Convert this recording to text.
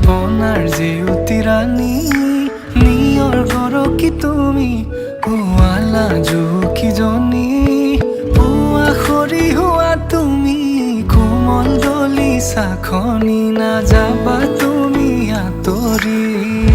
কণাৰ জেউতি ৰাণী নিয়ৰ গৰকি তুমি পুৱালা জুকিজনী পুৱা খৰি হোৱা তুমি কোমল দলি চাখনি নাযাবা তুমি আঁতৰি